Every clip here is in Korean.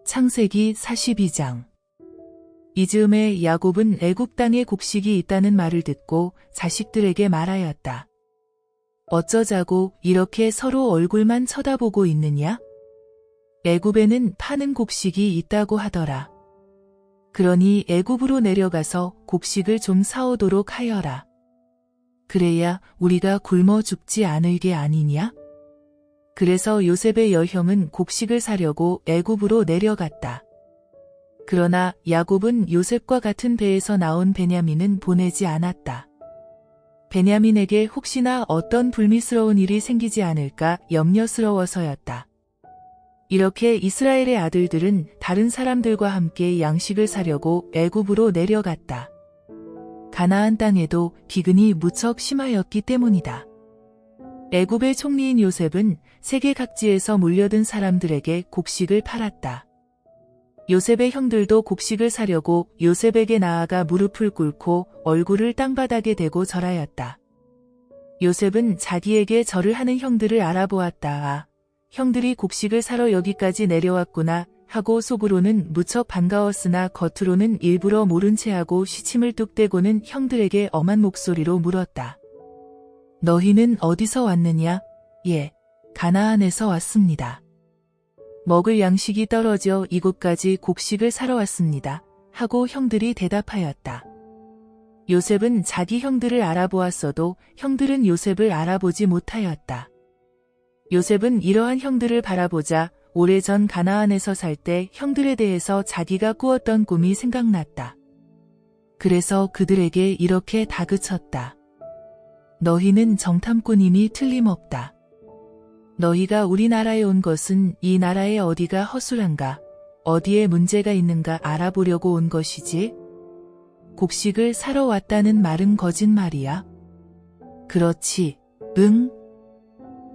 창세기 42장. 이즈음에 야곱은 애굽 땅에 곡식이 있다는 말을 듣고 자식들에게 말하였다. 어쩌자고 이렇게 서로 얼굴만 쳐다보고 있느냐? 애굽에는 파는 곡식이 있다고 하더라. 그러니 애굽으로 내려가서 곡식을 좀 사오도록 하여라. 그래야 우리가 굶어 죽지 않을 게 아니냐? 그래서 요셉의 여형은 곡식을 사려고 애굽으로 내려갔다. 그러나 야곱은 요셉과 같은 배에서 나온 베냐민은 보내지 않았다. 베냐민에게 혹시나 어떤 불미스러운 일이 생기지 않을까 염려스러워서였다. 이렇게 이스라엘의 아들들은 다른 사람들과 함께 양식을 사려고 애굽으로 내려갔다. 가나안 땅에도 기근이 무척 심하였기 때문이다. 애굽의 총리인 요셉은 세계 각지에서 몰려든 사람들에게 곡식을 팔았다. 요셉의 형들도 곡식을 사려고 요셉에게 나아가 무릎을 꿇고 얼굴을 땅바닥에 대고 절하였다. 요셉은 자기에게 절을 하는 형들을 알아보았다. 아, 형들이 곡식을 사러 여기까지 내려왔구나 하고 속으로는 무척 반가웠으나 겉으로는 일부러 모른 체하고 시침을 뚝대고는 형들에게 엄한 목소리로 물었다. 너희는 어디서 왔느냐? 예, 가나안에서 왔습니다. 먹을 양식이 떨어져 이곳까지 곡식을 사러 왔습니다. 하고 형들이 대답하였다. 요셉은 자기 형들을 알아보았어도 형들은 요셉을 알아보지 못하였다. 요셉은 이러한 형들을 바라보자 오래전 가나안에서 살 때 형들에 대해서 자기가 꾸었던 꿈이 생각났다. 그래서 그들에게 이렇게 다그쳤다. 너희는 정탐꾼임이 틀림없다. 너희가 우리나라에 온 것은 이 나라의 어디가 허술한가, 어디에 문제가 있는가 알아보려고 온 것이지? 곡식을 사러 왔다는 말은 거짓말이야? 그렇지, 응?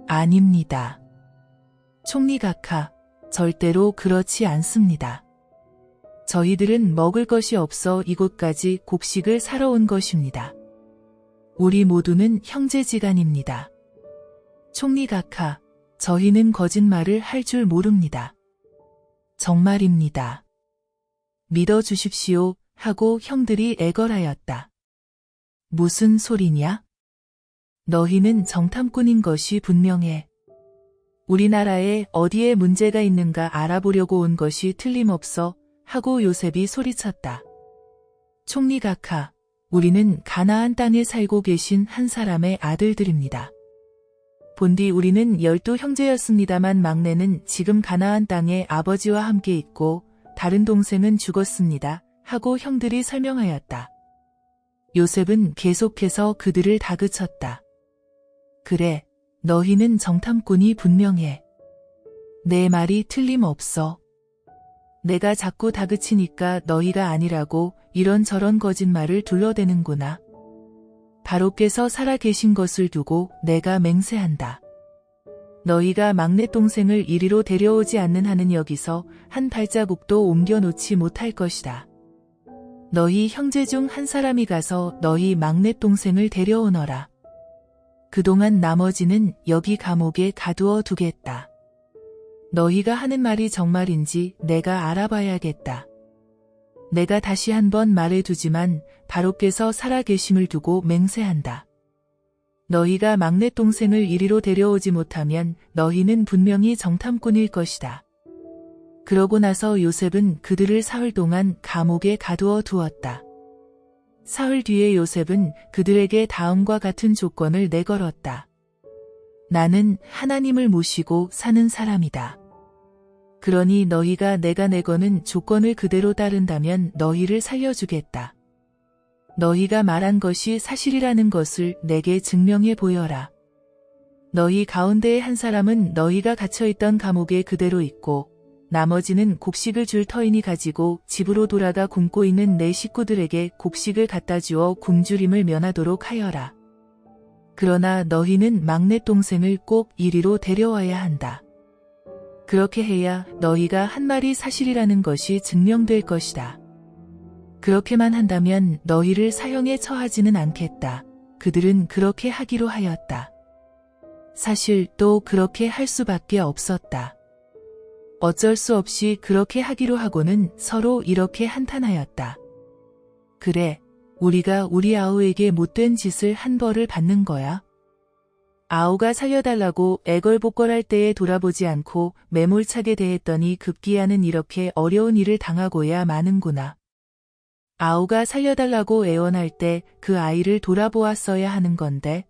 아닙니다. 총리 각하, 절대로 그렇지 않습니다. 저희들은 먹을 것이 없어 이곳까지 곡식을 사러 온 것입니다. 우리 모두는 형제지간입니다. 총리 각하, 저희는 거짓말을 할 줄 모릅니다. 정말입니다. 믿어주십시오 하고 형들이 애걸하였다. 무슨 소리냐? 너희는 정탐꾼인 것이 분명해. 우리나라에 어디에 문제가 있는가 알아보려고 온 것이 틀림없어 하고 요셉이 소리쳤다. 총리 각하, 우리는 가나안 땅에 살고 계신 한 사람의 아들들입니다. 본디 우리는 12 형제였습니다만 막내는 지금 가나안 땅에 아버지와 함께 있고 다른 동생은 죽었습니다. 하고 형들이 설명하였다. 요셉은 계속해서 그들을 다그쳤다. 그래, 너희는 정탐꾼이 분명해. 내 말이 틀림없어. 내가 자꾸 다그치니까 너희가 아니라고 이런저런 거짓말을 둘러대는구나. 바로께서 살아 계신 것을 두고 내가 맹세한다. 너희가 막내 동생을 이리로 데려오지 않는 한은 여기서 한 발자국도 옮겨놓지 못할 것이다. 너희 형제 중 한 사람이 가서 너희 막내 동생을 데려오너라. 그동안 나머지는 여기 감옥에 가두어 두겠다. 너희가 하는 말이 정말인지 내가 알아봐야겠다. 내가 다시 한번 말해두지만 바로께서 살아계심을 두고 맹세한다. 너희가 막내 동생을 이리로 데려오지 못하면 너희는 분명히 정탐꾼일 것이다. 그러고 나서 요셉은 그들을 사흘 동안 감옥에 가두어 두었다. 사흘 뒤에 요셉은 그들에게 다음과 같은 조건을 내걸었다. 나는 하나님을 모시고 사는 사람이다. 그러니 너희가 내가 내거는 조건을 그대로 따른다면 너희를 살려주겠다. 너희가 말한 것이 사실이라는 것을 내게 증명해 보여라. 너희 가운데의 한 사람은 너희가 갇혀있던 감옥에 그대로 있고 나머지는 곡식을 줄 터이니 가지고 집으로 돌아가 굶고 있는 내 식구들에게 곡식을 갖다 주어 굶주림을 면하도록 하여라. 그러나 너희는 막내 동생을 꼭 이리로 데려와야 한다. 그렇게 해야 너희가 한 말이 사실이라는 것이 증명될 것이다. 그렇게만 한다면 너희를 사형에 처하지는 않겠다. 그들은 그렇게 하기로 하였다. 사실 또 그렇게 할 수밖에 없었다. 어쩔 수 없이 그렇게 하기로 하고는 서로 이렇게 한탄하였다. 그래, 우리가 우리 아우에게 못된 짓을 한 벌을 받는 거야. 아우가 살려달라고 애걸복걸할 때에 돌아보지 않고 매몰차게 대했더니 급기야는 이렇게 어려운 일을 당하고야 마는구나. 아우가 살려달라고 애원할 때 그 아이를 돌아보았어야 하는 건데.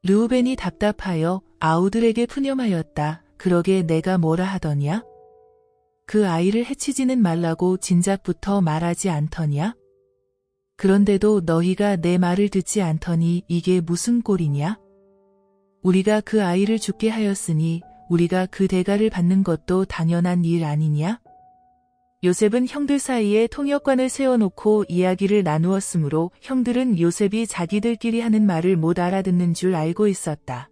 르우벤이 답답하여 아우들에게 푸념하였다. 그러게 내가 뭐라 하더냐? 그 아이를 해치지는 말라고 진작부터 말하지 않더냐? 그런데도 너희가 내 말을 듣지 않더니 이게 무슨 꼴이냐? 우리가 그 아이를 죽게 하였으니 우리가 그 대가를 받는 것도 당연한 일 아니냐? 요셉은 형들 사이에 통역관을 세워놓고 이야기를 나누었으므로 형들은 요셉이 자기들끼리 하는 말을 못 알아듣는 줄 알고 있었다.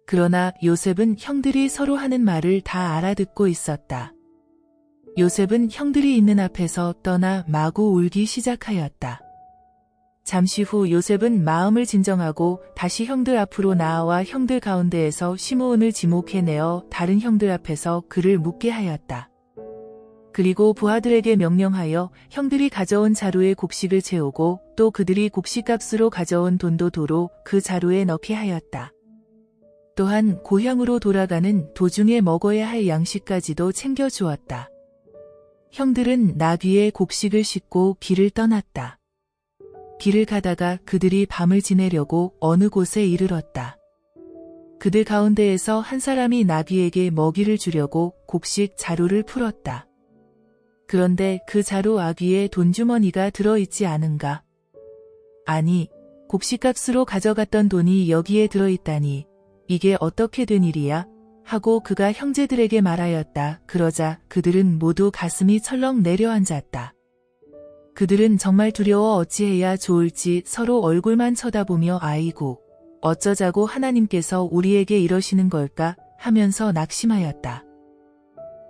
그러나 요셉은 형들이 서로 하는 말을 다 알아듣고 있었다. 요셉은 형들이 있는 앞에서 떠나 마구 울기 시작하였다. 잠시 후 요셉은 마음을 진정하고 다시 형들 앞으로 나아와 형들 가운데에서 시므온을 지목해내어 다른 형들 앞에서 그를 묻게 하였다. 그리고 부하들에게 명령하여 형들이 가져온 자루에 곡식을 채우고 또 그들이 곡식값으로 가져온 돈도 도로 그 자루에 넣게 하였다. 또한 고향으로 돌아가는 도중에 먹어야 할 양식까지도 챙겨주었다. 형들은 나귀에 곡식을 싣고 길을 떠났다. 길을 가다가 그들이 밤을 지내려고 어느 곳에 이르렀다. 그들 가운데에서 한 사람이 나귀에게 먹이를 주려고 곡식 자루를 풀었다. 그런데 그 자루 아귀에 돈주머니가 들어있지 않은가? 아니, 곡식값으로 가져갔던 돈이 여기에 들어있다니 이게 어떻게 된 일이야? 하고 그가 형제들에게 말하였다. 그러자 그들은 모두 가슴이 철렁 내려앉았다. 그들은 정말 두려워 어찌해야 좋을지 서로 얼굴만 쳐다보며 아이고, 어쩌자고 하나님께서 우리에게 이러시는 걸까 하면서 낙심하였다.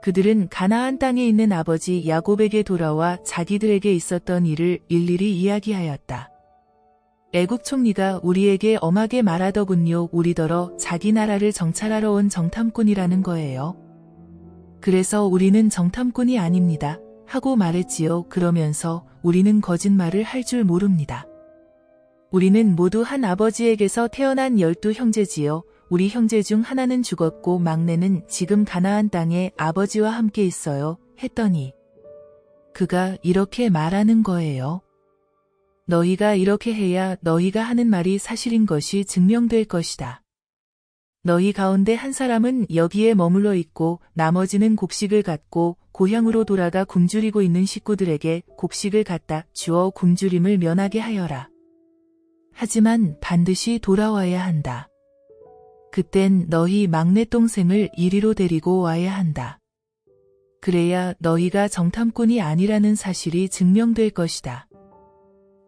그들은 가나안 땅에 있는 아버지 야곱에게 돌아와 자기들에게 있었던 일을 일일이 이야기하였다. 애국 총리가 우리에게 엄하게 말하더군요. 우리더러 자기 나라를 정찰하러 온 정탐꾼이라는 거예요. 그래서 우리는 정탐꾼이 아닙니다. 하고 말했지요. 그러면서 우리는 거짓말을 할 줄 모릅니다. 우리는 모두 한 아버지에게서 태어난 12 형제지요. 우리 형제 중 하나는 죽었고 막내는 지금 가나안 땅에 아버지와 함께 있어요. 했더니 그가 이렇게 말하는 거예요. 너희가 이렇게 해야 너희가 하는 말이 사실인 것이 증명될 것이다. 너희 가운데 한 사람은 여기에 머물러 있고 나머지는 곡식을 갖고 고향으로 돌아가 굶주리고 있는 식구들에게 곡식을 갖다 주어 굶주림을 면하게 하여라. 하지만 반드시 돌아와야 한다. 그땐 너희 막내 동생을 이리로 데리고 와야 한다. 그래야 너희가 정탐꾼이 아니라는 사실이 증명될 것이다.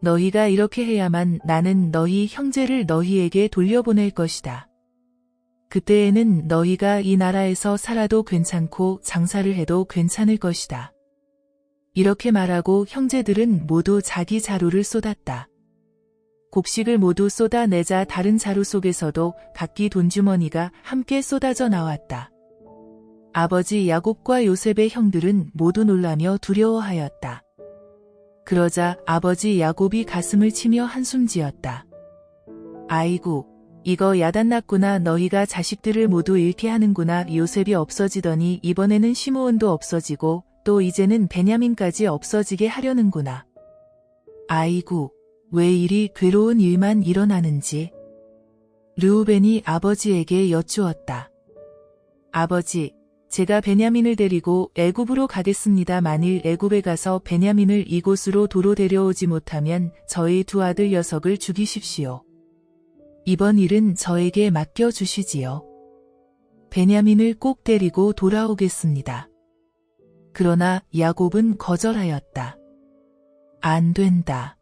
너희가 이렇게 해야만 나는 너희 형제를 너희에게 돌려보낼 것이다. 그때에는 너희가 이 나라에서 살아도 괜찮고 장사를 해도 괜찮을 것이다. 이렇게 말하고 형제들은 모두 자기 자루를 쏟았다. 곡식을 모두 쏟아내자 다른 자루 속에서도 각기 돈주머니가 함께 쏟아져 나왔다. 아버지 야곱과 요셉의 형들은 모두 놀라며 두려워하였다. 그러자 아버지 야곱이 가슴을 치며 한숨 지었다. 아이고, 이거 야단났구나. 너희가 자식들을 모두 잃게 하는구나. 요셉이 없어지더니 이번에는 시므온도 없어지고 또 이제는 베냐민까지 없어지게 하려는구나. 아이고, 왜 이리 괴로운 일만 일어나는지. 르우벤이 아버지에게 여쭈었다. 아버지, 제가 베냐민을 데리고 애굽으로 가겠습니다. 만일 애굽에 가서 베냐민을 이곳으로 도로 데려오지 못하면 저희 2 아들 녀석을 죽이십시오. 이번 일은 저에게 맡겨주시지요. 베냐민을 꼭 데리고 돌아오겠습니다. 그러나 야곱은 거절하였다. 안 된다.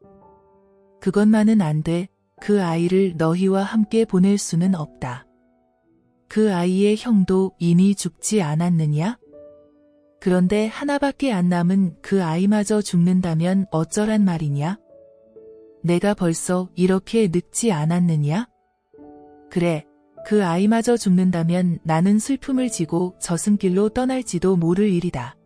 그것만은 안 돼. 그 아이를 너희와 함께 보낼 수는 없다. 그 아이의 형도 이미 죽지 않았느냐? 그런데 하나밖에 안 남은 그 아이마저 죽는다면 어쩌란 말이냐? 내가 벌써 이렇게 늙지 않았느냐? 그래, 그 아이마저 죽는다면 나는 슬픔을 지고 저승길로 떠날지도 모를 일이다.